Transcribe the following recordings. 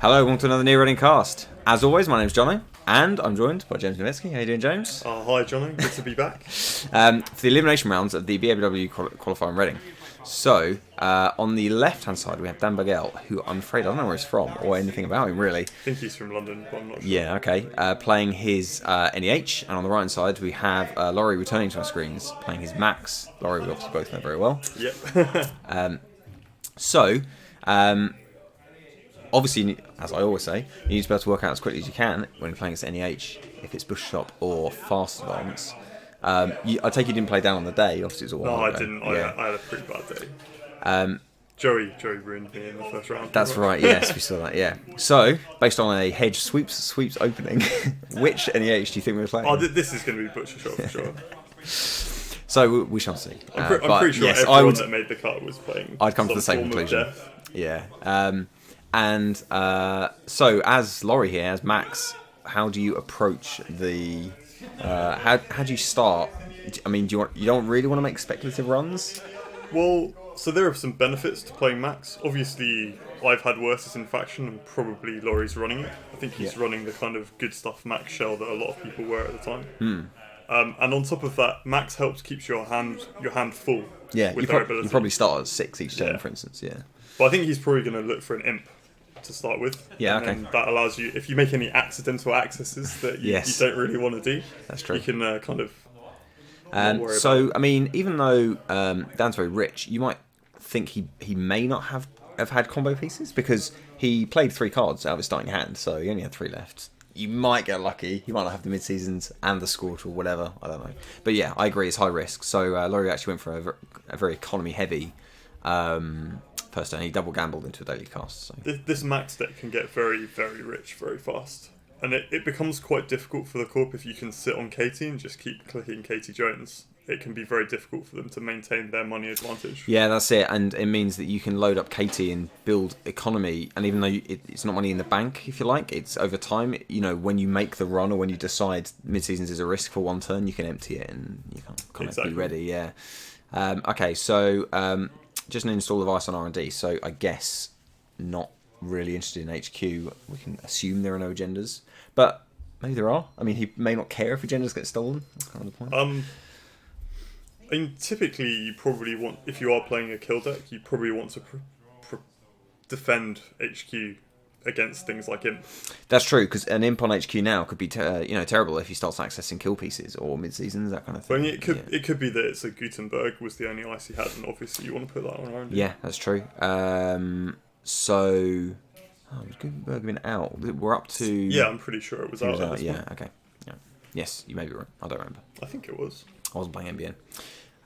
Hello, welcome to another Near Running Cast. As always, my name's Johno, and I'm joined by James Nowitzki. How you doing, James? Hi, Johno. Good to be back. For the elimination rounds of the BABW Qualifier in Reading. So, on the left-hand side, we have Dan Bergel, who I'm afraid I don't know where he's from, or anything about him, really. I think he's from London, but I'm not sure. Yeah, okay. Playing his NEH, and on the right-hand side, we have Laurie returning to our screens, playing his MaxX. Laurie, we obviously both know very well. Yep. Obviously, as I always say, you need to be able to work out as quickly as you can when you're playing against NEH, if it's bush shop or fast advance. I take you didn't play down on the day, obviously it was a while No, ago. I didn't. Yeah. I had a pretty bad day. Joey ruined me in the first round. That's right, yes, we saw that, yeah. So, based on a hedge sweeps opening, which NEH do you think we were playing? Oh, this is going to be butcher shop for sure. So, we shall see. I'm pretty sure yes, everyone that made the cut was playing I'd come to the same form of conclusion. death. Yeah. So, as Laurie here, as Max, how do you approach the... how do you start? I mean, you don't really want to make speculative runs? Well, so there are some benefits to playing Max. Obviously, I've had worse in faction, and probably Laurie's running it. I think he's running the kind of good stuff Max shell that a lot of people were at the time. And on top of that, Max helps keeps your hand full. Yeah, with you probably start at 6 each turn, for instance. Yeah. But I think he's probably going to look for an imp to start with. Yeah, and okay. then that allows you, if you make any accidental accesses that you don't really want to do, that's true. You can kind of. I mean, even though Dan's very rich, you might think he may not have had combo pieces because he played 3 cards out of his starting hand, so he only had 3 left. You might get lucky. You might not have the mid-seasons and the Scorch or whatever. I don't know. But yeah, I agree. It's high risk. So Laurie actually went for a very economy-heavy first turn. He double gambled into a daily cast. So. This Max deck can get very, very rich very fast. And it becomes quite difficult for the Corp if you can sit on Katie and just keep clicking Katie Jones. It can be very difficult for them to maintain their money advantage. Yeah, that's it. And it means that you can load up Katie and build economy. And even though it's not money in the bank, if you like, it's over time. You know, when you make the run or when you decide mid-seasons is a risk for one turn, you can empty it and you can kind of be ready. Yeah. Okay, so just an install device on R&D. So I guess not really interested in HQ. We can assume there are no agendas. But maybe there are. I mean, he may not care if agendas get stolen. That's kind of the point. I mean, typically, you probably want, if you are playing a kill deck, you probably want to defend HQ against things like Imp. That's true, because an Imp on HQ now could be terrible if he starts accessing kill pieces or mid-seasons, that kind of thing. I mean, it could be that it's a Gutenberg was the only ice he had, and obviously you want to put that on around. Yeah, that's true. Has Gutenberg been out? We're up to... Yeah, I'm pretty sure it was out. Yeah, okay. Yeah. Yes, you may be right. I don't remember. I think it was. I wasn't playing NBN.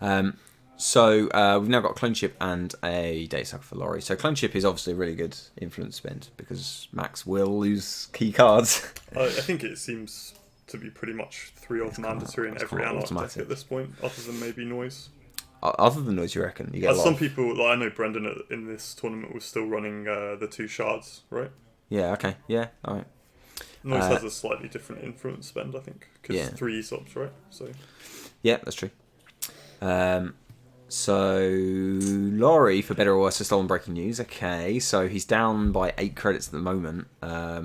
We've now got Clone Chip and a Data Sucker for Laurie. So Clone Chip is obviously a really good influence spend because Max will lose key cards. I think it seems to be pretty much 3-off mandatory in every Anarch deck at this point, other than maybe Noise. Other than Noise, you reckon? You get some people, like I know Brendan in this tournament was still running the 2 shards, right? Yeah, okay. Yeah, alright. Noise has a slightly different influence spend, I think, because 3 ESOPs, right? So. Yeah, that's true. So Laurie, for better or worse, has stolen breaking news. Okay, so he's down by 8 credits at the moment. At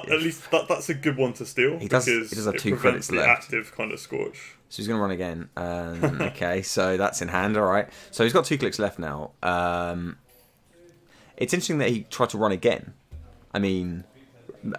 least that's a good one to steal. He does have 2 credits the left. Active kind of Scorch. So he's going to run again. Okay, so that's in hand. All right. So he's got 2 clicks left now. It's interesting that he tried to run again. I mean,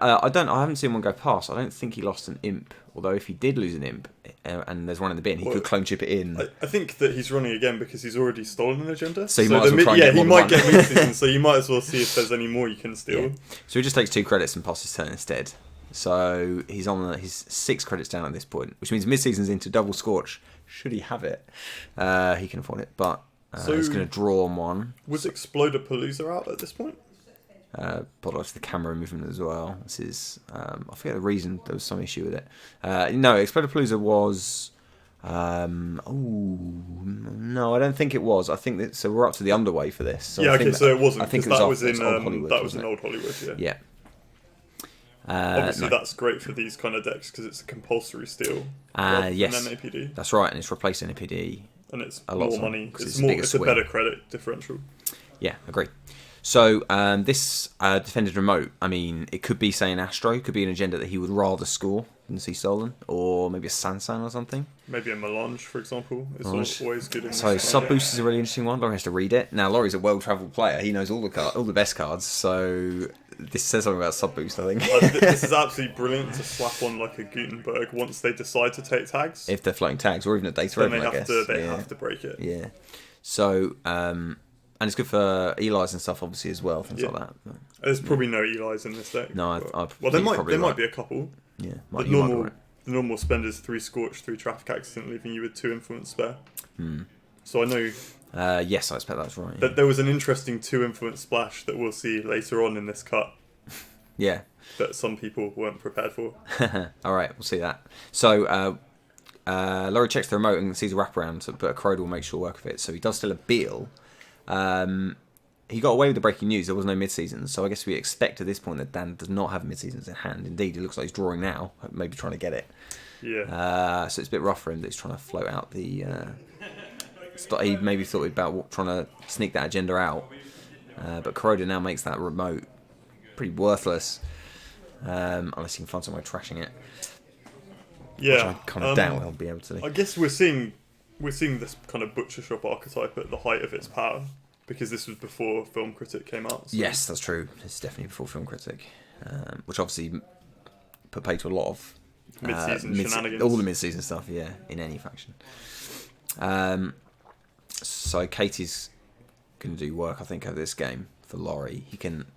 I haven't seen one go past. I don't think he lost an Imp. Although if he did lose an Imp and there's one in the bin, he could Clone Chip it in. I think that he's running again because he's already stolen an agenda. So he might as well try and get he might get mid-season, so you might as well see if there's any more you can steal. Yeah. So he just takes 2 credits and passes his turn instead. So he's he's 6 credits down at this point, which means mid-season's into double Scorch. Should he have it, he can afford it, but he's going to draw on one. Was Explodapalooza out at this point? Apologise for the camera movement as well. This is I forget the reason. There was some issue with it. No, Explodapalooza was. No, I don't think it was. I think that so we're up to the underway for this. So yeah, so it wasn't. I think that was in Old Hollywood. That was in Old Hollywood. Yeah. Yeah. Obviously, that's great for these kind of decks because it's a compulsory steal. Yes, NAPD. That's right, and it's replacing NAPD. And it's a lot more money. It's a better credit differential. Yeah, agree. So this defended remote, I mean, it could be, say, an Astro, could be an agenda that he would rather score than see stolen, or maybe a Sansan or something. Maybe a Melange, for example, is always good in this. So sub boost is a really interesting one. Laurie has to read it. Now Laurie's a well-travelled player. He knows all the best cards. So this says something about sub boost, I think. This is absolutely brilliant to slap on like a Gutenberg once they decide to take tags. If they're floating tags, or even a data then open, I guess. They have to break it. Yeah. So and it's good for Eli's and stuff, obviously, as well, things like that. But, there's probably no Eli's in this deck. No, well, there might be a couple. Yeah, The normal spend is 3 Scorch, 3 Traffic Accident, leaving you with 2 Influence spare. So I know... yes, I expect that's right. That there was an interesting 2 Influence splash that we'll see later on in this cut. Yeah. That some people weren't prepared for. Alright, we'll see that. So, Laurie checks the remote and sees a wraparound, but a Corrodor will make sure work of it. So he does still a Beal. He got away with the breaking news. There was no mid-seasons, so I guess we expect at this point that Dan does not have mid-seasons in hand. Indeed, it looks like he's drawing now, maybe trying to get it. Yeah. So it's a bit rough for him that he's trying to float out the... he maybe thought about trying to sneak that agenda out, but Corrodor now makes that remote pretty worthless, unless you can find some way of trashing it. Yeah. Which I kind of doubt he'll be able to do. I guess we're seeing this kind of butcher shop archetype at the height of its power. Because this was before Film Critic came out. So. Yes, that's true. It's definitely before Film Critic, which obviously put pay to a lot of mid-season shenanigans. All the mid-season stuff, yeah, in any faction. So Katie's going to do work, I think, over this game for Laurie. He can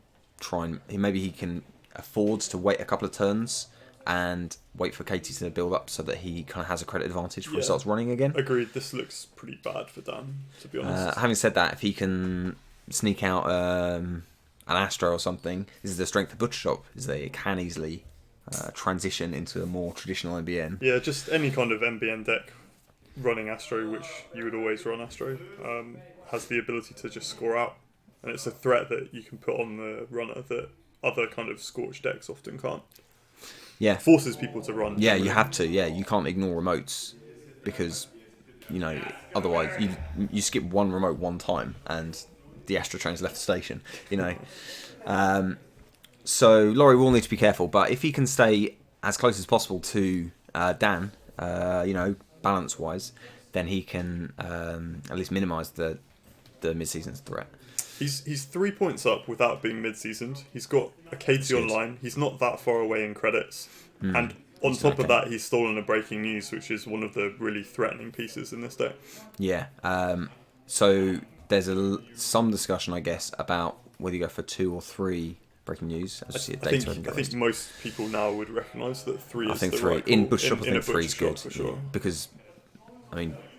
maybe he can afford to wait a couple of turns and wait for Katie to build up so that he kind of has a credit advantage before he starts running again. Agreed. This looks pretty bad for Dan, to be honest. Having said that, if he can sneak out an Astro or something, this is the strength of Butcher Shop, is they can easily transition into a more traditional MBN. Yeah, just any kind of MBN deck running Astro, which you would always run Astro, has the ability to just score out. And it's a threat that you can put on the runner that other kind of Scorch decks often can't. Yeah, forces people to run. Yeah, you have to. Yeah, you can't ignore remotes because otherwise you skip one remote one time and the Astro train's left the station. So Laurie will need to be careful, but if he can stay as close as possible to Dan, balance wise, then he can at least minimise the mid-season's threat. He's 3 points up without being mid-seasoned. He's got a Katie online. He's not that far away in credits. And on top of that, he's stolen a breaking news, which is one of the really threatening pieces in this deck. Yeah. So there's some discussion, I guess, about whether you go for 2 or 3 breaking news. I think most people now would recognise that 3 is the right call. In Butcher Shop, I think 3 is good. For sure. Because,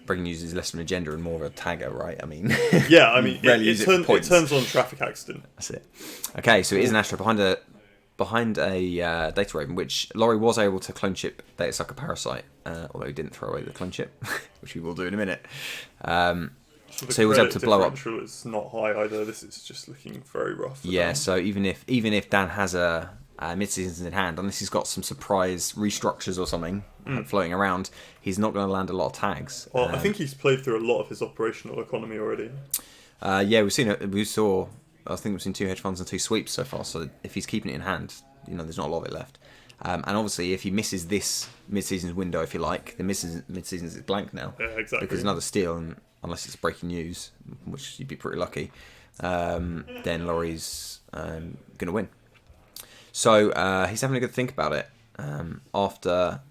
breaking news is less of an agenda and more of a tagger, right? It turns on Traffic Accident. That's it. Okay, so it is an Astro behind a Data Raven, which Laurie was able to clone chip Data Sucker Parasite, although he didn't throw away the clone chip, which we will do in a minute. So he was able to blow up. It's not high either. This is just looking very rough. Yeah, Dan. So even if Dan has a mid-seasons in hand, unless he's got some surprise restructures or something floating around, he's not going to land a lot of tags. Well, I think he's played through a lot of his operational economy already. Yeah, we've seen it. I think we've seen 2 hedge funds and 2 sweeps so far. So if he's keeping it in hand, there's not a lot of it left. And obviously, if he misses this mid-seasons window, if you like, the mid-seasons is blank now. Yeah, exactly. Because another steal, and unless it's breaking news, which you'd be pretty lucky, then Laurie's going to win. So he's having a good think about it. After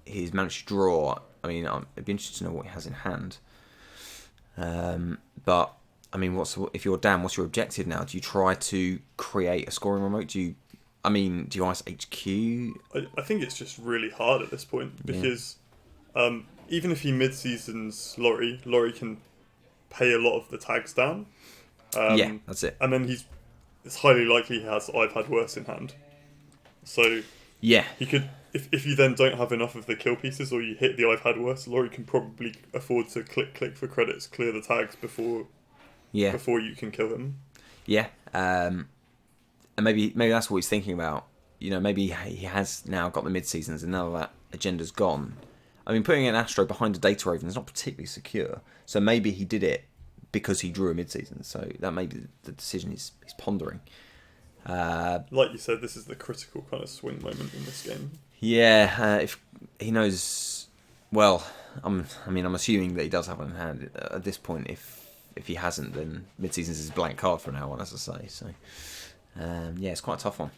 he's managed to draw, it'd be interesting to know what he has in hand. But if you're Dan, what's your objective now? Do you try to create a scoring remote? Do you ice HQ? I think it's just really hard at this point because even if he mid-seasons Laurie can pay a lot of the tags down. That's it. And then it's highly likely he has I've had worse in hand. So he could, if you then don't have enough of the kill pieces or you hit the I've had worse, Laurie can probably afford to click for credits, clear the tags before you can kill him. Yeah. And maybe that's what he's thinking about. Maybe he has now got the mid-seasons and now that agenda's gone. Putting an Astro behind a Data Raven is not particularly secure. So maybe he did it because he drew a mid-season. So that may be the decision he's pondering. Like you said, this is the critical kind of swing moment in this game. Yeah, if he knows, well, I'm assuming that he does have one in hand at this point. If he hasn't, then mid-season's his blank card from now on, as I say. So, yeah, it's quite a tough one.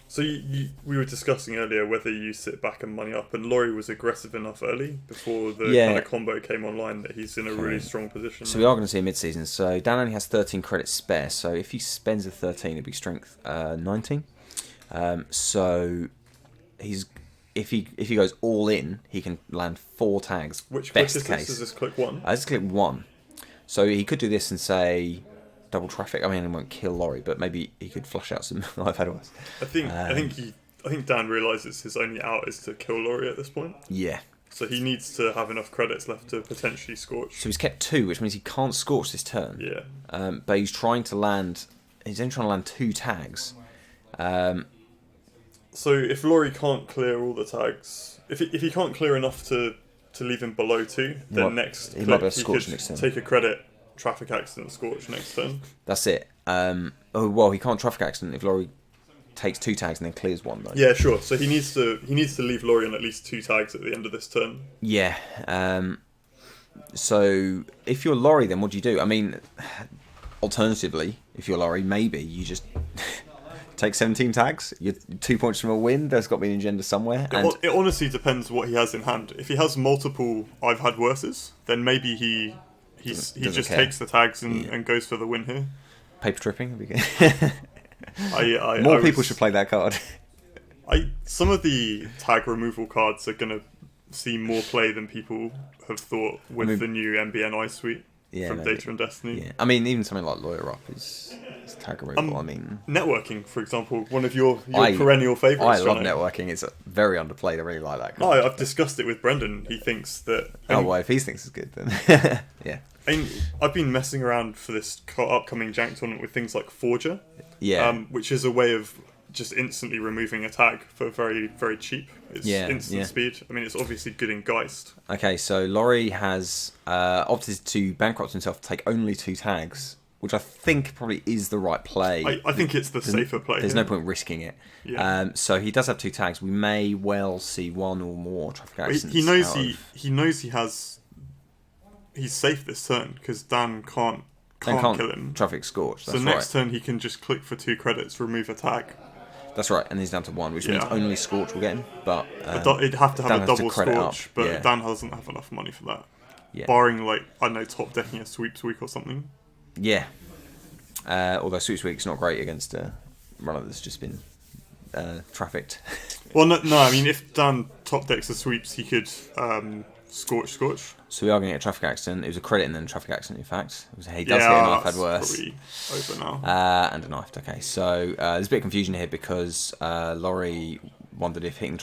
So we were discussing earlier whether you sit back and money up, and Laurie was aggressive enough early before the kind of combo came online that he's in a really strong position. So we are going to see a mid-season. So Dan only has 13 credits spare. So if he spends a 13, it'd be strength 19. So if he goes all in, he can land 4 tags. Which best click is case. this? Is this click 1? This is click 1. So he could do this and say double traffic. I mean, it won't kill Laurie, but maybe he could flush out some I've had worse. I think Dan realises his only out is to kill Laurie at this point. Yeah. So he needs to have enough credits left to potentially scorch. So he's kept 2, which means he can't scorch this turn. Yeah. But he's trying to land. He's only trying to land 2 tags. So if Laurie can't clear all the tags, if he can't clear enough to leave him below 2, then he could take a credit, traffic accident, scorch next turn. That's it. He can't traffic accident if Laurie takes 2 tags and then clears 1 though. Yeah, sure. So he needs to leave Laurie on at least 2 tags at the end of this turn. Yeah. So if you're Laurie, then what do you do? I mean, alternatively, if you're Laurie, maybe you just take 17 tags. You're 2 points from a win. There's got to be an agenda somewhere. It honestly depends what he has in hand. If he has multiple I've had worses, then maybe he just takes the tags and goes for the win here. Paper tripping would be good. More people should play that card. Some of the tag removal cards are going to see more play than people have thought with the new MBN Ice Suite from Data and Destiny. Yeah. I mean, even something like Lawyer Up is tag removal. Networking, for example, one of your perennial favourites. I love networking. It's very underplayed. I really like that card. No, I've discussed it with Brendan. He thinks that... if he thinks it's good, then... yeah. I've been messing around for this upcoming Jank tournament with things like Forger, which is a way of just instantly removing a tag for very, very cheap. It's instant speed. I mean, it's obviously good in Geist. Okay, so Laurie has opted to bankrupt himself to take only 2 tags, which I think probably is the right play. I think it's the safer play. There's no point risking it. Yeah. So he does have 2 tags. We may well see 1 or more traffic accidents. He knows he's safe this turn because Dan can't kill him. Traffic scorch. So next turn he can just click for 2 credits, remove a tag. That's right, and he's down to 1, which means only scorch will get him. But he'd have to have Dan a double scorch, but Dan doesn't have enough money for that. Yeah. Barring top decking a sweeps week or something. Yeah. Although sweeps week's not great against a runner that's just been trafficked. Well, no. I mean, if Dan top decks the sweeps, he could scorch. So we are going to get a traffic accident. It was a credit and then a traffic accident, in fact. He does get a knife had worse. Probably over now. And a knife. Okay, so there's a bit of confusion here because Laurie wondered if hitting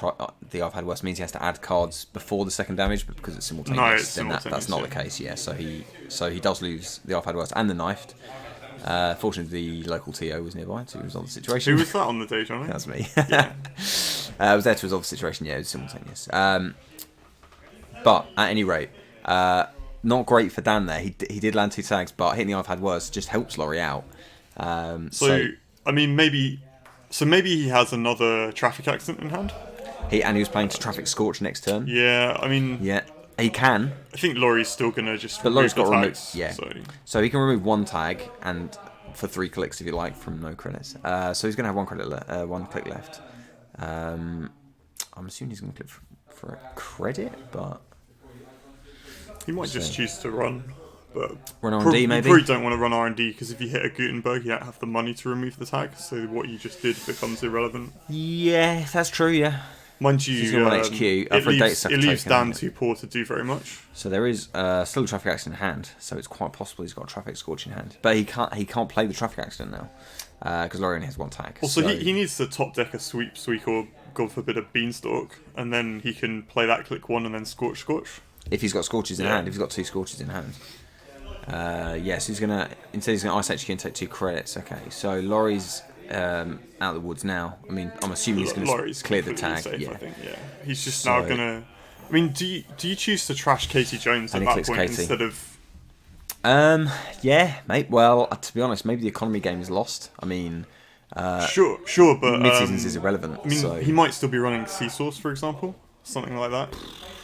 the I've had worse means he has to add cards before the second damage, but because it's simultaneous, that's not the case. Yeah, so he does lose the I've had worse and the knifed. Fortunately, the local TO was nearby to resolve the situation. Who was that on the day, Johnny? That's me. Yeah. I was there to resolve the situation. Yeah, it was simultaneous. But at any rate, not great for Dan there. He did land 2 tags, but hitting the I've had worse just helps Laurie out. I mean, maybe he has another traffic accident in hand. He was playing to traffic scorch next turn. Yeah, I mean, he can. I think Laurie's still gonna just. But Laurie's got to remove. Yeah. So he can remove 1 tag and for 3 clicks if you like from no credits. So he's gonna have 1 click left. I'm assuming he's gonna click for a credit, but. He might just choose to run, but run R&D maybe. You probably don't want to run R&D because if you hit a Gutenberg, you don't have the money to remove the tag. So what you just did becomes irrelevant. Yeah, that's true. Yeah. Mind you, it leaves Dan too poor to do very much. So there is still a traffic accident in hand. So it's quite possible he's got a traffic scorch in hand, but he can't play the traffic accident now because Laurie only has 1 tag. Also, he needs to top deck a sweeps week or God forbid a beanstalk, and then he can play that click 1 and then scorch. If he's got scorches in hand, if he's got 2 scorches in hand. So he's going to ice HQ and take 2 credits. Okay, so Laurie's out of the woods now. I mean, I'm assuming he's going to clear the tag. Safe, I think, he's just now going to... I mean, do you choose to trash Katie Jones at that point instead of Yeah, mate. Well, to be honest, maybe the economy game is lost. I mean, Sure, but mid-seasons is irrelevant. I mean, so he might still be running Seasource, for example, something like that.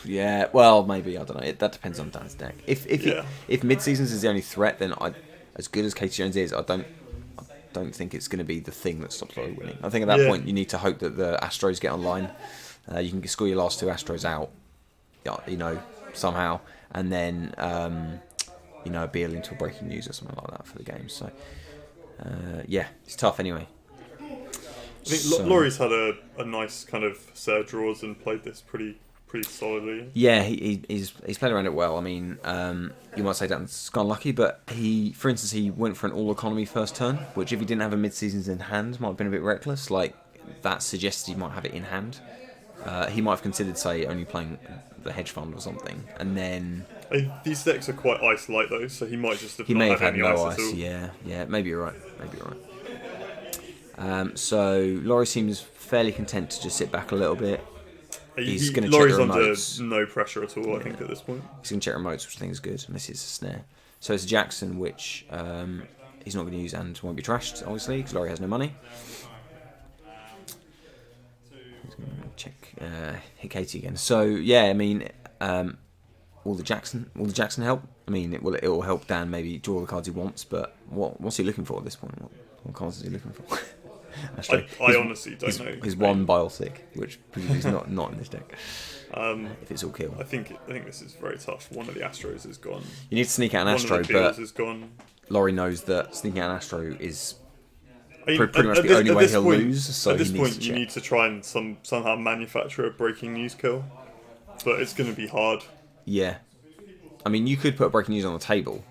yeah, well, maybe I don't know. That depends on Dan's deck. Yeah. If mid-seasons is the only threat, then as good as Katie Jones is, I don't think it's going to be the thing that stops Laurie winning. I think at that point you need to hope that the Astros get online. You can score your last two Astros out, somehow, and then be into a breaking news or something like that for the game. So yeah, it's tough anyway. I think Laurie's had a nice kind of set of draws and played this pretty solidly. Yeah, he's played around it well. I mean, you might say Dan's gone lucky, but for instance, he went for an all-economy first turn, which if he didn't have a mid-seasons in hand, might have been a bit reckless. Like, that suggests he might have it in hand. He might have considered, say, only playing the hedge fund or something, and then... These decks are quite ice-light, though, so he might just have he not may have had had any no ice at all. Yeah, maybe you're right. So Laurie seems fairly content to just sit back a little bit. He's going to check Laurie's the under remotes. no pressure at all, I think, at this point. He's going to check remotes, which I think is good, and this is a snare. So it's a Jackson, which he's not going to use and won't be trashed, obviously, because Laurie has no money. He's going to check hit Katie again. So yeah, I mean, all the Jackson help. I mean, it will help Dan maybe draw the cards he wants, but what's he looking for at this point? What cards is he looking for? I honestly don't know. His one Biotic, which presumably is not in this deck. If it's all kill. I think this is very tough. One of the Astros is gone. You need to sneak out an Astro, One of the Beals but is gone. Laurie knows that sneaking out an Astro is I mean, pretty much the only way he'll lose. So at this he needs point, to you check. need to try and somehow manufacture a breaking news kill, but it's going to be hard. Yeah. I mean, you could put a breaking news on the table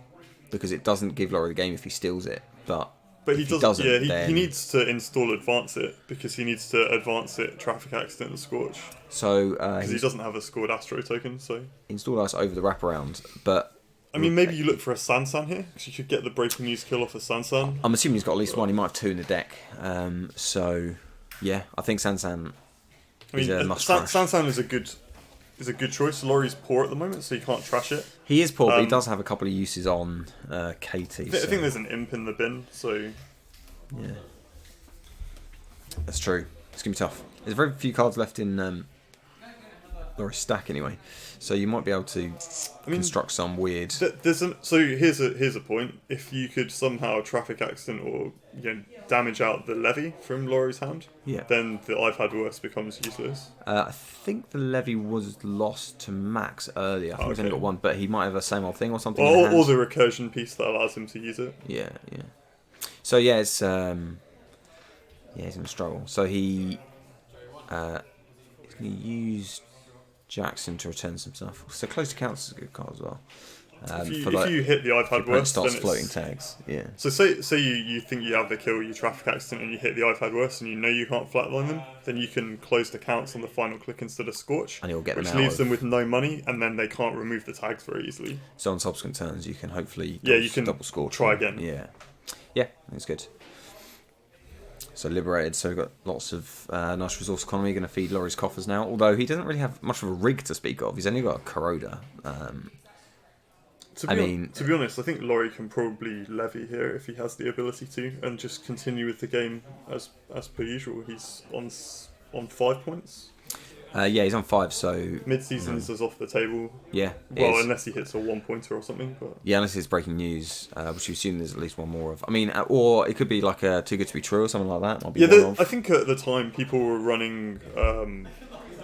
because it doesn't give Laurie the game if he steals it, but he doesn't. Yeah, he needs to install advance it because he needs to advance it traffic accident and scorch. So because he doesn't have a scored Astro token, so install ice over the wraparound. But I mean, maybe you look for a Sansan here because you could get the breaking news kill off a Sansan. I'm assuming he's got at least one. He might have two in the deck. So yeah, I think Sansan is a must trash. Sansan is a good choice. Laurie's poor at the moment, so you can't trash it. He is poor, but he does have a couple of uses on Katie. I think there's an imp in the bin, so yeah, that's true. It's gonna be tough. There's very few cards left in Laurie's stack anyway, so you might be able to construct some weird. So here's a point. If you could somehow traffic accident or damage out the levy from Laurie's hand, then the I've had worse becomes useless. I think the levy was lost to Max earlier. I think he's only got one, but he might have the same old thing or something. Or the recursion piece that allows him to use it. Yeah. So yeah, it's he's gonna struggle. So he's gonna use Jackson to return some stuff. So close to counts is a good card as well. If you hit the I've had worse, then it's floating tags. Yeah. So say you think you have the kill, you traffic accident, and you hit the I've had worse, and you know you can't flatline them, then you can close the counts on the final click instead of scorch, and you'll get them which out leaves them with no money, and then they can't remove the tags very easily. So on subsequent turns, you can hopefully you can double score. Try again. Yeah, that's good. So liberated, so we've got lots of nice resource economy, going to feed Laurie's coffers now, although he doesn't really have much of a rig to speak of. He's only got a Corroder. To be honest, I think Laurie can probably levy here if he has the ability to, and just continue with the game as per usual. He's on 5 points. He's on 5, so mid-seasons is off the table. Yeah. Well, unless he hits a 1-pointer or something. But yeah, unless it's breaking news, which we assume there's at least one more of. I mean, or it could be like a Too Good to Be True or something like that. Might be I think at the time people were running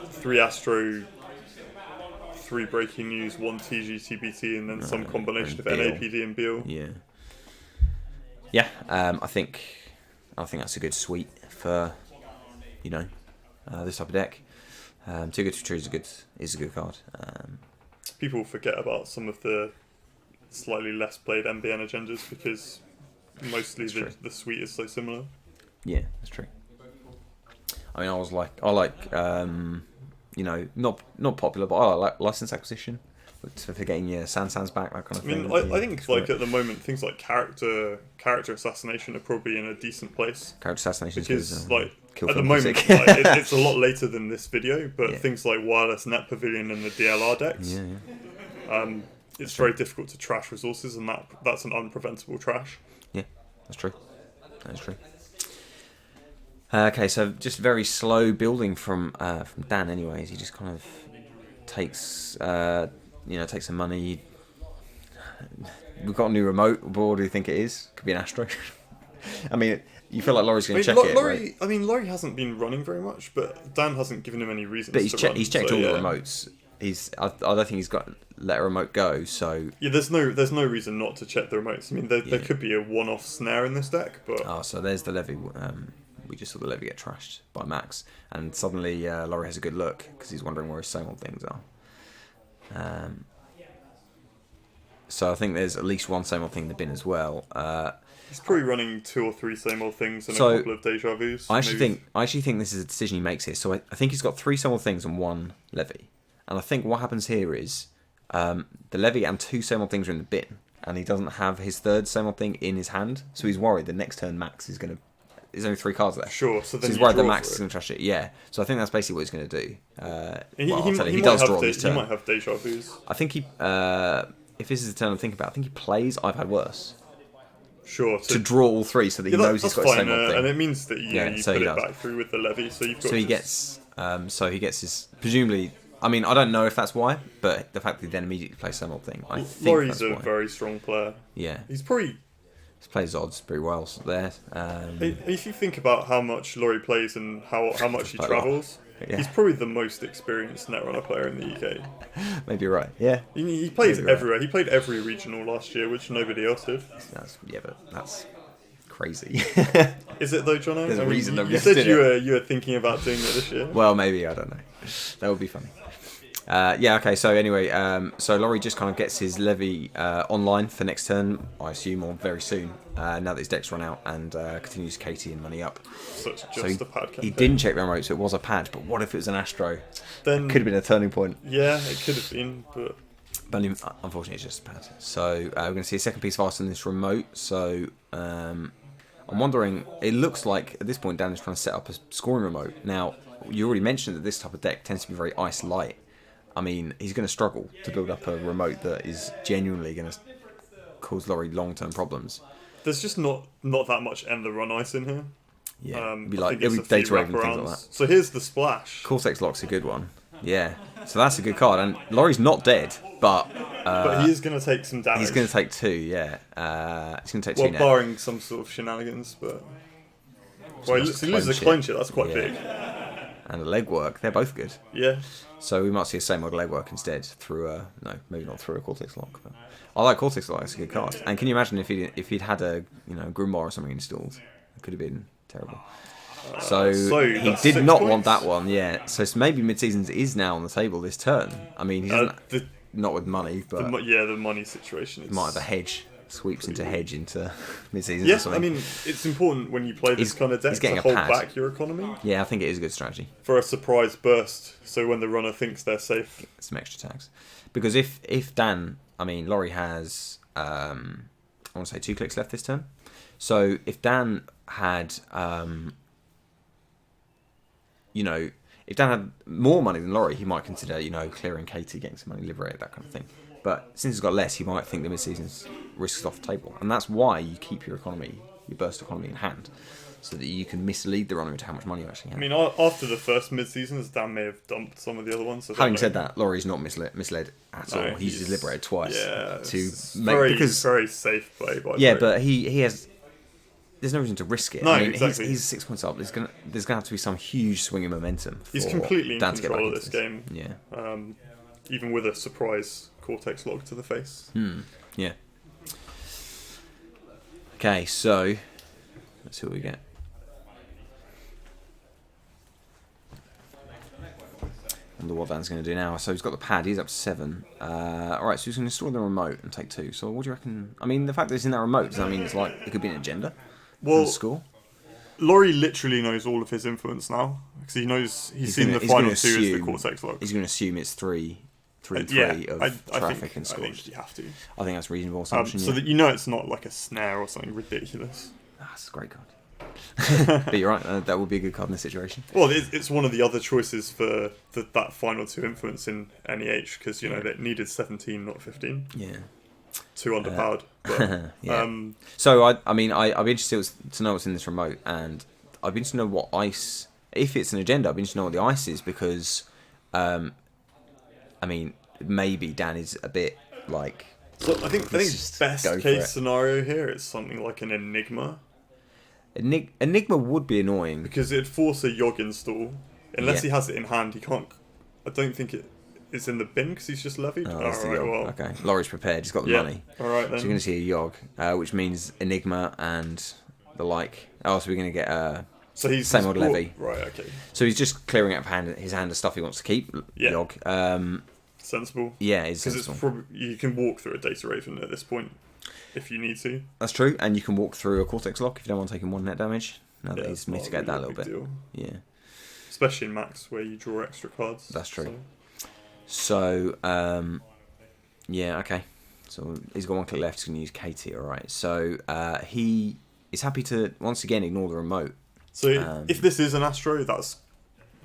3 Astro, 3 breaking news, 1 TG TBT, and then some combination of NAPD and Beal. Yeah. I think that's a good suite for this type of deck. Too Good to Be True is a good card. People forget about some of the slightly less played MBN agendas because mostly the suite is so similar. Yeah, that's true. I mean, I like not popular, but I like license acquisition. For getting your Sansans back, that kind of thing. I think at the moment things like character assassination are probably in a decent place. Character assassination because at the moment it's a lot later than this video, but things like wireless net pavilion and the DLR decks. it's very difficult to trash resources, and that's an unpreventable trash. Yeah, that's true. That is true. Okay, so just very slow building from Dan. Anyways, he just kind of takes takes some money. We've got a new remote. What do you think it is? Could be an Astro. I mean, you feel like Laurie's going to check it, right? I mean, Laurie hasn't been running very much, but Dan hasn't given him any reasons. But he's checked all the remotes. I don't think he's got let a remote go. So yeah, there's no reason not to check the remotes. I mean, there could be a one-off snare in this deck, but so there's the levy. We just saw the levy get trashed by Max, and suddenly Laurie has a good look because he's wondering where his same old things are. So I think there's at least one same old thing in the bin as well. He's probably running 2 or 3 same old things and a couple of deja vus. I actually think this is a decision he makes here. So I think he's got 3 same old things and 1 levy, and I think what happens here is the levy and 2 same old things are in the bin, and he doesn't have his 3rd same old thing in his hand, so he's worried the next turn Max is going to. There's only 3 cards left. Sure, so then he's worried that Max is going to trash it. Yeah, so I think that's basically what he's going to do. He does draw this turn. He might have deja vus. I think he. If this is the turn I'm thinking about, I think he plays I've Had Worse. Sure. To draw all 3 so that he knows he's got the same old thing. And it means that you put it back through with the levy, so you've got. So he gets his presumably. I mean, I don't know if that's why, but the fact that he then immediately plays same old thing. I think Laurie's a very strong player. Yeah. He's probably. He plays odds pretty well there. If you think about how much Laurie plays and how much he travels. Yeah. He's probably the most experienced Netrunner player in the UK. Maybe you're right. Yeah. He plays everywhere. Right. He played every regional last year, which nobody else did. But that's crazy. Is it though, Johno? There's a reason nobody else did it. You said you were thinking about doing it this year. Well, maybe, I don't know. That would be funny. Okay, so anyway, so Laurie just kind of gets his levy online for next turn, I assume, or very soon, now that his deck's run out, and continues Katie and money up. So it's just a pad campaign. He didn't check the remote, so it was a pad, but what if it was an Astro? Then could have been a turning point. Yeah, it could have been, but unfortunately it's just a pad. So we're going to see a second piece of arse in this remote, so I'm wondering, it looks like at this point Dan is trying to set up a scoring remote. Now, you already mentioned that this type of deck tends to be very ice light. I mean, he's going to struggle to build up a remote that is genuinely going to cause Laurie long-term problems. There's just not that much end the run ice in here. Yeah, it'd be like every data wave and things like that. So here's the splash. Cortex Lock's a good one. Yeah, so that's a good card, and Laurie's not dead, but he is going to take some damage. He's going to take 2. Yeah, he's going to take 2 now. Barring some sort of shenanigans, but he loses a clencher. That's quite big. And the legwork, they're both good. Yeah. So we might see the same old legwork instead through maybe not through a Cortex Lock. But I like Cortex Lock; it's a good card. And can you imagine if he'd had a Grimoire or something installed? It could have been terrible. So he did not want that one. Yeah. So maybe mid-seasons is now on the table this turn. I mean, he's not with money, but the money situation. Might have a hedge. Sweeps into hedge into mid-season. Yeah, I mean, it's important when you play this kind of deck to hold back your economy. Yeah, I think it is a good strategy. For a surprise burst, so when the runner thinks they're safe. Some extra tags. Because if Dan, I mean, Laurie has, I want to say 2 clicks left this turn. So if Dan had, if Dan had more money than Laurie, he might consider, clearing Katie, getting some money, liberate, that kind of thing. But since he's got less, he might think the mid-season's risks off the table. And that's why you keep your burst economy in hand, so that you can mislead the runner into how much money you actually have. I mean, after the first mid-seasons, Dan may have dumped some of the other ones. Having said that, Laurie's not misled at all. He's liberated twice. Yeah, very safe play by but he has... There's no reason to risk it. No, I mean, exactly. He's 6 points up. There's gonna have to be some huge swing in momentum. He's completely in Dan to control of this game. Yeah. Even with a surprise Cortex Lock to the face. Yeah. Okay, so let's see what we get. Wonder what Dan's going to do now. So he's got the pad. He's up to 7. Alright, so he's going to install the remote and take 2. So what do you reckon? I mean, the fact that it's in that remote, does that mean it's like it could be an agenda? Well, score? Laurie literally knows all of his influence now. Because he knows he's seen the final 2 as the Cortex Lock. He's going to assume it's 3 of traffic and scores. I think you have to. I think that's a reasonable assumption. So that it's not like a snare or something ridiculous. That's a great card. But you're right, that would be a good card in this situation. Well, it's one of the other choices for that final 2 influence in NEH, because, you know, they needed 17, not 15. Yeah. 2 underpowered. But, yeah. So, I'd be interested to know what's in this remote, and I'd be interested to know what ice... If it's an agenda, I'd be interested to know what the ice is, because... I mean, maybe Dan is a bit like... So I think best case scenario here is something like an Enigma. Enigma would be annoying. Because it'd force a Yogg install. Unless he has it in hand, he can't... I don't think it's in the bin because he's just levied. Oh, Alright, well... Okay, Laurie's prepared, he's got the money. Alright then. So you're going to see a Yogg, which means Enigma and the like. Oh, so we're going to get so he's same old levy. Right, okay. So he's just clearing out his hand of stuff he wants to keep, Yogg. Sensible. Yeah, it's because sensible. You can walk through a Data Raven at this point if you need to. That's true, and you can walk through a Cortex lock if you don't want taking 1 net damage. Now that he's mitigated that a little bit. Deal. Yeah. Especially in Max, where you draw extra cards. That's true. So yeah, okay. So he's got 1 click left, he's going to use Katie, alright. So he is happy to, once again, ignore the remote. So if this is an Astro, that's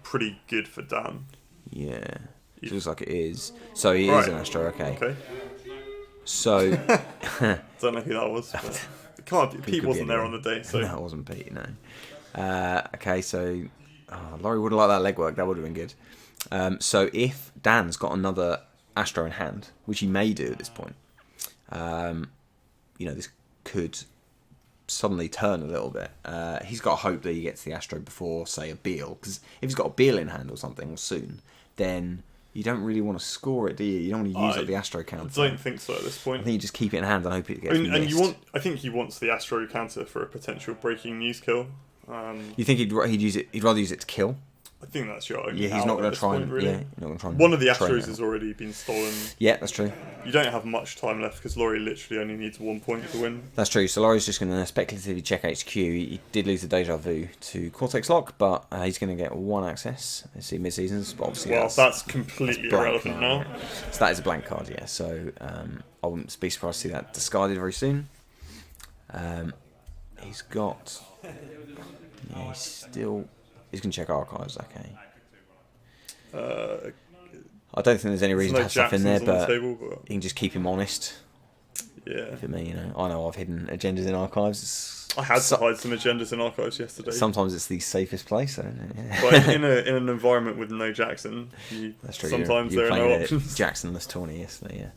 pretty good for Dan. Yeah. It looks like it is. So he is an Astro, okay. So... Don't know who that was. But Pete wasn't there on the day, so... No, it wasn't Pete, no. Okay, so... Oh, Laurie would have liked that legwork, that would have been good. So if Dan's got another Astro in hand, which he may do at this point, you know, this could suddenly turn a little bit. He's got hope that he gets the Astro before, say, a Beal. Because if he's got a Beal in hand or something, or soon, then... You don't really want to score it, do you? You don't want to use up the Astro counter. I don't think so at this point. I think you just keep it in hand and hope it gets missed. And I think he wants the Astro counter for a potential breaking news kill. You think he'd use it? He'd rather use it to kill. I think that's your only. Yeah, he's not going to try. Really. Yeah, not going to try. One of the Astros has already been stolen. Yeah, that's true. You don't have much time left because Laurie literally only needs 1 point to win. That's true. So Laurie's just going to speculatively check HQ. He did lose the Deja Vu to Cortex Lock, but he's going to get 1 access. Let's see mid-seasons, but obviously that's completely irrelevant now. So that is a blank card, yeah. So I wouldn't be surprised to see that discarded very soon. He's got... Yeah, he's going to check archives, okay. I don't think there's any reason to have stuff in there, but you can just keep him honest. Yeah. For me, you know, I know I've hidden agendas in archives. I had to hide some agendas in archives yesterday. Sometimes it's the safest place. But in an environment with no Jackson, that's true. Sometimes there are no options. Jacksonless tourney yesterday, yeah.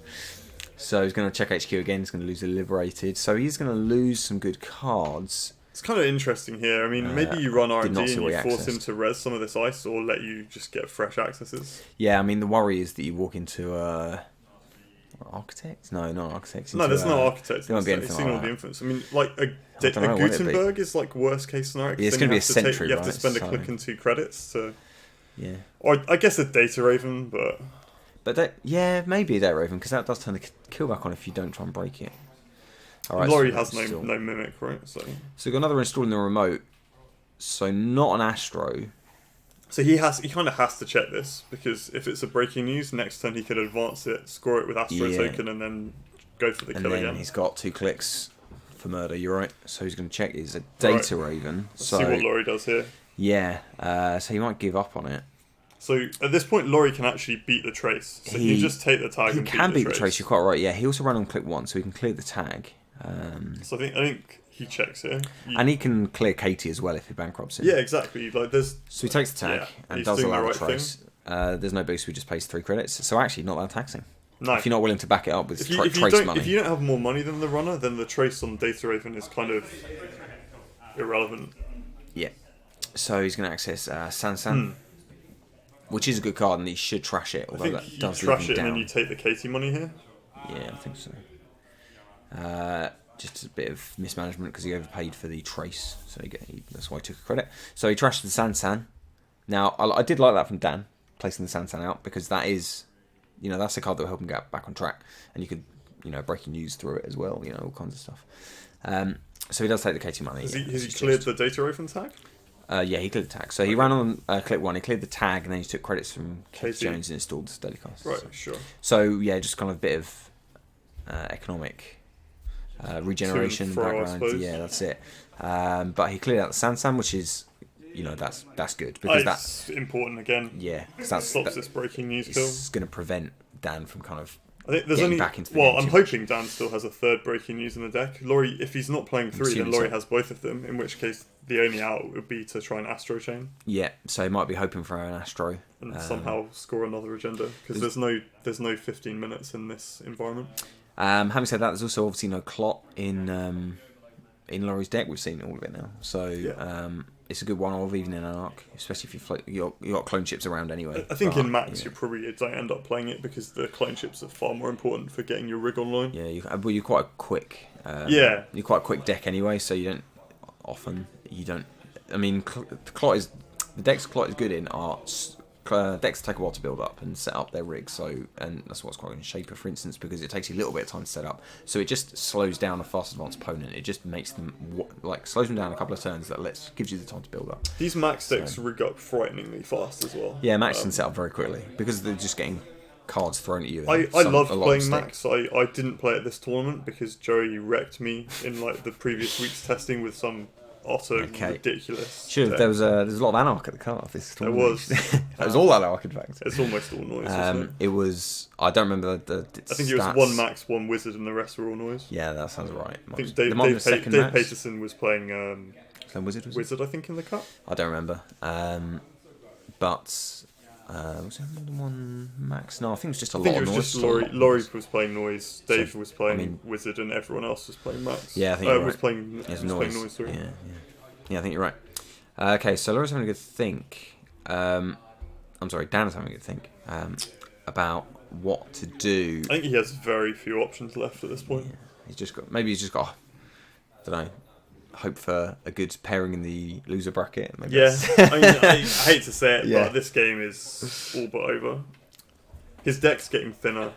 So he's going to check HQ again. He's going to lose the Liberated. So he's going to lose some good cards. It's kind of interesting here. I mean, maybe you run RNG and you force accessed. him to res some of this ice, or let you just get fresh accesses. Yeah, I mean, the worry is that you walk into Architect? No, not Architect. No, there's no Architect. There won't be anything like all the influence. I mean, like a Gutenberg is like worst case scenario. Yeah, it's going to be a Sentry, You have to spend a click and 2 credits to... Yeah. Or I guess a Data Raven, but... yeah, maybe a Data Raven, because that does turn the kill back on if you don't try and break it. Right, Laurie has no Mimic, right? So we've got another install in the remote. So not an Astro. So he kind of has to check this, because if it's a breaking news, next turn he could advance it, score it with Astro token, and then go for the kill again. He's got 2 clicks for murder, you're right. So he's going to check is a Data Raven. Let's see what Laurie does here. Yeah, so he might give up on it. So at this point, Laurie can actually beat the trace. So you just take the tag and beat the trace. He can beat the trace, you're quite right, yeah. He also ran on click 1, so he can clear the tag. So I think he checks here. And he can clear Katie as well if he bankrupts him. Yeah, exactly. Like So he takes the tag and does allow the trace. There's no boost, we just pays 3 credits. So actually, not that taxing. No. If you're not willing to back it up with trace money. If you don't have more money than the runner, then the trace on Data Raven is kind of irrelevant. Yeah. So he's going to access Sansan, which is a good card, and he should trash it. I think you trash it and then you take the Katie money here. Yeah, I think so. Just a bit of mismanagement because he overpaid for the trace, so that's why he took a credit. So he trashed the Sansan. Now, I did like that from Dan, placing the Sansan out, because that is, that's a card that will help him get back on track, and you could, breaking news through it as well, all kinds of stuff. So he does take the Katie money. Has he cleared the Data Raven tag? Yeah, he cleared the tag. So he ran on click 1, he cleared the tag, and then he took credits from Katie Jones and installed the Steady Cost. Right, sure. So, yeah, just kind of a bit of economic regeneration background. Yeah, that's it. But he cleared out the Sansan, which is, that's good because that's important again. Yeah, because that stops this breaking news kill. It's going to prevent Dan from kind of. I think there's only. I'm hoping Dan still has a third breaking news in the deck. Laurie, if he's not playing 3, then Laurie has both of them. In which case, the only out would be to try an Astro Chain. Yeah, so he might be hoping for an Astro and somehow score another agenda because there's no 15 minutes in this environment. Having said that, there's also obviously no clot in Laurie's deck. We've seen all of it now, so it's a good one-off even in an arc, especially if you got clone chips around anyway. I think in Max you probably don't end up playing it because the clone chips are far more important for getting your rig online. Yeah, you're quite a quick. You're quite a quick deck anyway, so you don't. I mean, the deck's clot is good in arts. Decks take a while to build up and set up their rig, and that's what's quite in Shaper, for instance, because it takes you a little bit of time to set up. So it just slows down a fast advanced opponent. It just makes them slows them down a couple of turns. Gives you the time to build up. These Max decks rig up frighteningly fast as well. Yeah, Max can set up very quickly because they're just getting cards thrown at you. I love playing Max. I didn't play at this tournament because Joey wrecked me in the previous week's testing with some ridiculous. Sure, there's a lot of Anarch at the cut-off this tournament. There was. It was all Anarch, in fact. It's almost all noise. It was. I don't remember the I think it was 1 Max, 1 Wizard, and the rest were all noise. Yeah, that sounds right. I think Dave Peterson was playing Wizard, I think, in the cut. I don't remember. But was there more than 1 Max? No, I think it was just a lot of noise. Just Laurie was playing noise, Dave was playing Wizard, and everyone else was playing Max. Yeah, I think you're right. was playing noise. Sorry. Yeah, I think you're right. Okay, so Laura's having a good think. Dan is having a good think about what to do. I think he has very few options left at this point. Yeah, he's just got, I don't know, hope for a good pairing in the loser bracket. Maybe I hate to say it, but this game is all but over. His deck's getting thinner.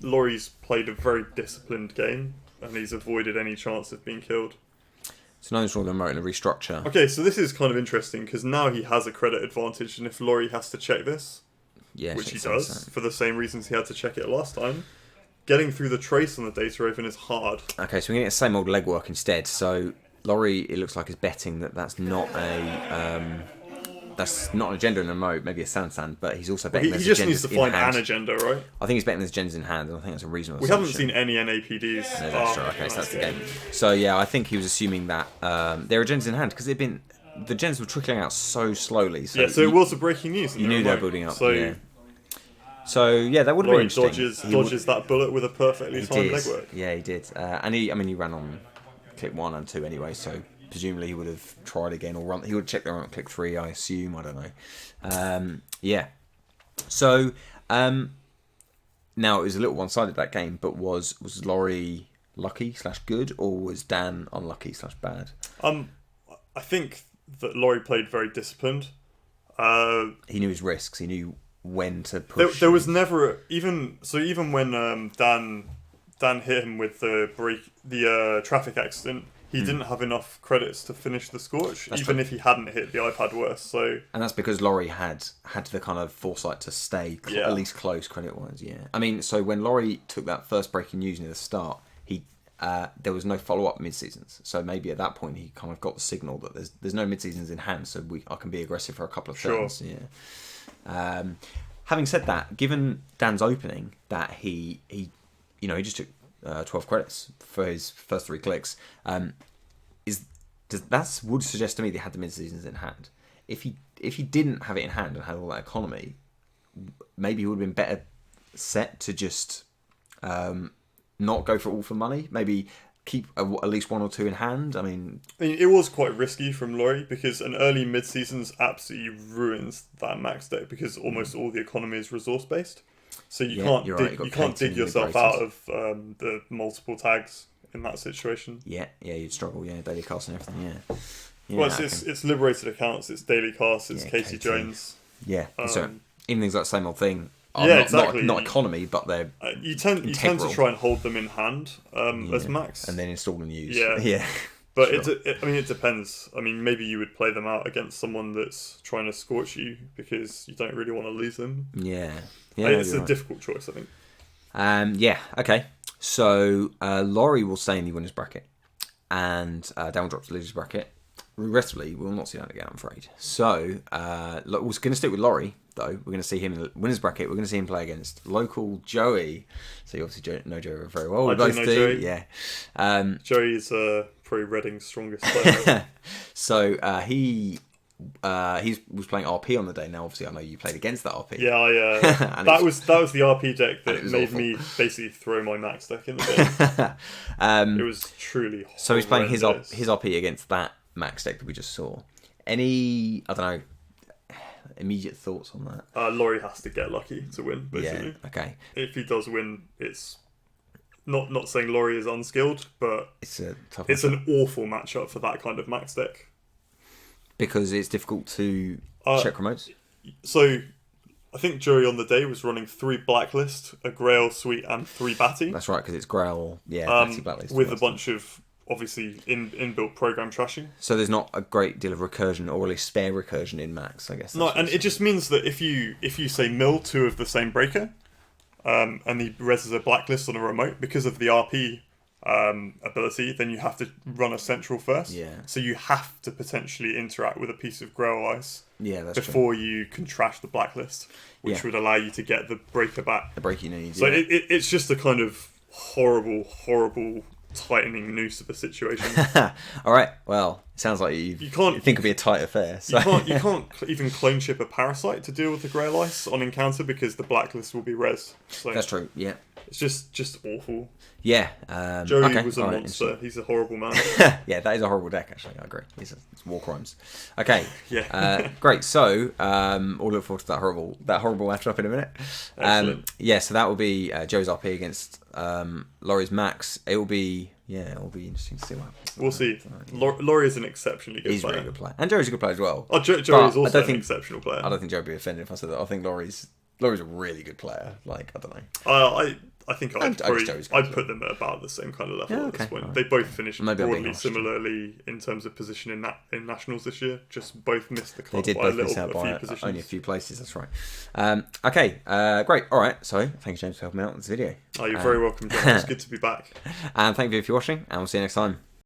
Laurie's played a very disciplined game, and he's avoided any chance of being killed. So now he's rolling remote in a restructure. Okay, so this is kind of interesting because now he has a credit advantage, and if Laurie has to check this, which he does for the same reasons he had to check it last time, getting through the trace on the Data Raven is hard. Okay, so we're going to get the same old legwork instead. So Laurie, it looks like, is betting that's not an agenda in the mode, maybe a Sansan, but he's also betting he just needs to find an agenda, right? I think he's betting there's agendas in hand, and I think that's a reasonable We assumption. haven't seen any NAPDs. No, that's true. Okay, so that's the game. So yeah, I think he was assuming that there are agendas in hand because the agendas were trickling out so slowly. So it was a breaking news. You knew they were building up. So that would have been interesting. Dodges that bullet with a perfectly timed legwork. Yeah, he did. And he ran on click 1 and 2 anyway, so presumably he would have tried again or run. He would check there on click 3, I assume. I don't know. So now it was a little one-sided, that game, but was Laurie lucky / good, or was Dan unlucky / bad? I think that Laurie played very disciplined. He knew his risks. He knew when to push. There was never even when Dan hit him with the traffic accident. He didn't have enough credits to finish the Scorch, if he hadn't hit the I've had worse. So, and that's because Laurie had the kind of foresight to stay at least close credit-wise. Yeah, I mean, so when Laurie took that first breaking news near the start, there was no follow-up mid-seasons. So maybe at that point he kind of got the signal that there's no mid-seasons in hand, so I can be aggressive for a couple of turns. Yeah. Having said that, given Dan's opening, that he just took 12 credits for his first 3 clicks, that would suggest to me they had the mid-seasons in hand. If he didn't have it in hand and had all that economy, maybe he would have been better set to just not go for all for money. Maybe keep at least 1 or 2 in hand. I mean, it was quite risky from Laurie because an early mid-seasons absolutely ruins that Max deck because almost all the economy is resource-based. So you can't dig yourself out of the multiple tags in that situation. Yeah, you'd struggle. Yeah, daily cast and everything. Yeah. Well, it's liberated accounts. It's daily cast. It's Casey Jones. Yeah. So even things like the same old thing. Exactly. Not economy, but they're you tend to try and hold them in hand as Max, and then install and use. Yeah. But it depends. I mean, maybe you would play them out against someone that's trying to scorch you because you don't really want to lose them. Yeah. It's a difficult choice, I think. Okay. So Laurie will stay in the winners bracket, and Dan will drop to losers bracket. Regrettably, we'll not see that again, I'm afraid. So, we're going to stick with Laurie, though. We're going to see him in the winners bracket. We're going to see him play against local Joey. So you obviously know Joey very well. We both do. Joey. Yeah. Joey is probably Reading's strongest player. So he was playing RP on the day. Now, obviously, I know you played against that RP. Yeah, that was the RP deck that made me basically throw my max deck in the game. It was truly horrendous. So he's playing his RP against that max deck that we just saw. Any, I don't know, immediate thoughts on that? Laurie has to get lucky to win, basically. Yeah, okay. If he does win, it's not saying Laurie is unskilled, but it's a tough it's an awful matchup for that kind of max deck. Because it's difficult to check remotes? So, I think Joey on the day was running 3 Blacklist, a Grail Suite, and 3 Batty. That's right, because it's Grail, Batty, Blacklist. With a bunch of, obviously, inbuilt program trashing. So there's not a great deal of recursion, or at least spare recursion in Max, I guess. No, and it just means that if you say mill 2 of the same breaker, and he reses a Blacklist on a remote, because of the RP ability, then you have to run a central first. Yeah. So you have to potentially interact with a piece of Grail Ice before you can trash the Blacklist, which would allow you to get the breaker back. The break you need. So it's just a kind of horrible tightening noose of a situation. All right. Well, it sounds like you think it'll be a tight affair. So. You can't even clone ship a Parasite to deal with the Grail Ice on encounter because the Blacklist will be res. So that's true. Yeah. It's just awful. Yeah. Joey was a monster. He's a horrible man. Yeah, that is a horrible deck, actually. I agree. It's war crimes. Okay. Yeah. Great. So, we'll look forward to that horrible matchup in a minute. So that will be Joe's RP against Laurie's Max. It'll be interesting to see what happens. We'll see. Laurie is an exceptionally good player. He's a very good player. And Joey's a good player as well. Oh, Joey is also an exceptional player. I don't think Joe would be offended if I said that. I think Laurie's a really good player. Like, I don't know. I think I'd put them at about the same kind of level at this point. Right. They both finished broadly similarly in terms of position in Nationals this year. Just both missed the cut by a few positions. Only a few places, that's right. Okay, great. All right, so thanks, James, for helping me out in this video. Oh, you're very welcome, John. It's good to be back. And thank you for watching, and we'll see you next time.